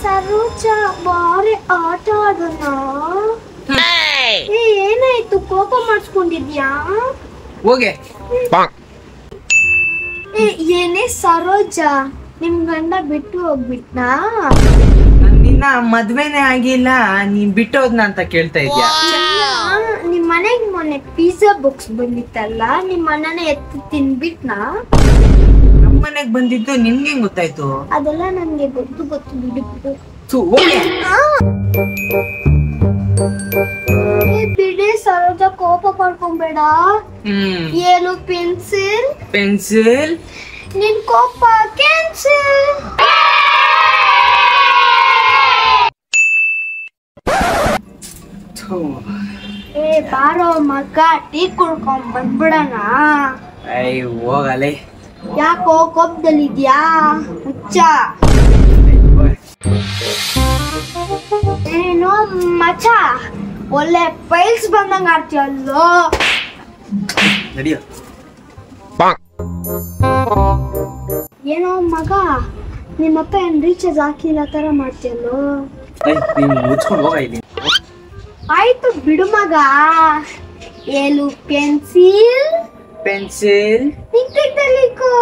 ಸರೋಜ ಬಾರಿ ಆಟ ಆಡೋಣ. ಏನಾಯ್ತು, ಕೋಪ ಮಾಡಿಸ್ಕೊಂಡಿದ್ಯಾ? ಹೋಗೆ. ಏನೇ ಸರೋಜ, ನಿಮ್ ಗಂಡ ಬಿಟ್ಟು ಹೋಗ್ಬಿಟ್ನಾ? ನಿನ್ನ ಮದ್ವೆನೇ ಆಗಿಲ್ಲ, ನೀನ್ ಬಿಟ್ಟೋದ್ನ ಅಂತ ಕೇಳ್ತಾ ಇದ್ಯಾ? ನಿಮ್ ಮನೆಗ್ ಮೊನ್ನೆ ಪಿಜ್ಜಾ ಬಾಕ್ಸ್ ಬಂದಿತ್ತಲ್ಲ, ನಿಮ್ ಮನೆನೇ ಎತ್ತು ತಿನ್ಬಿಟ್ನಾ? ಮನೆಗ್ ಬಂದಿದ್ದು ನಿನ್ಗೆ ಗೊತ್ತಾಯ್ತು? ಅದೆಲ್ಲ ನನ್ಗೆ ಗೊತ್ತು ಬಿಡು. ಬಿಡಿ ಸರೋಜ, ಕೋಪ ಪಡ್ಕೊಂಬೇಡ. ಏನು ಪೆನ್ಸಿಲ್ ನಿನ್ ಕೋಪ ಕ್ಯಾನ್ಸಲ್. ಬಾರೋ ಮಗ, ಟೀ ಕುಡ್ಕೊಂಡ್ ಬಂದ್ಬಿಡಣ. ಹೋಗಲೇ. ಯಾಕೋ ಕೋಪದಲ್ಲಿದ್ಯಾ ಹುಚ್ಚ? ಏನು ಮಚ, ಒಳ್ಳೆ ಪೈಲ್ಸ್ ಬಂದಂಗ ಆಡ್ತೀಯಲ್ಲೋ. ಏನೋ ಮಗ, ನಿಮ್ಮಪ್ಪ ಏನ್ ರೀಚಾರ್ಜ್ ಹಾಕಿಲ್ಲ ತರ ಮಾಡ್ತೀಯಲ್ಲೋ. ಆಯ್ತು ಬಿಡು ಮಗ. ಏನು ಪೆನ್ಸಿಲ್ ನಿಂತಿದ್ದಲ್ಲಿಕೋ.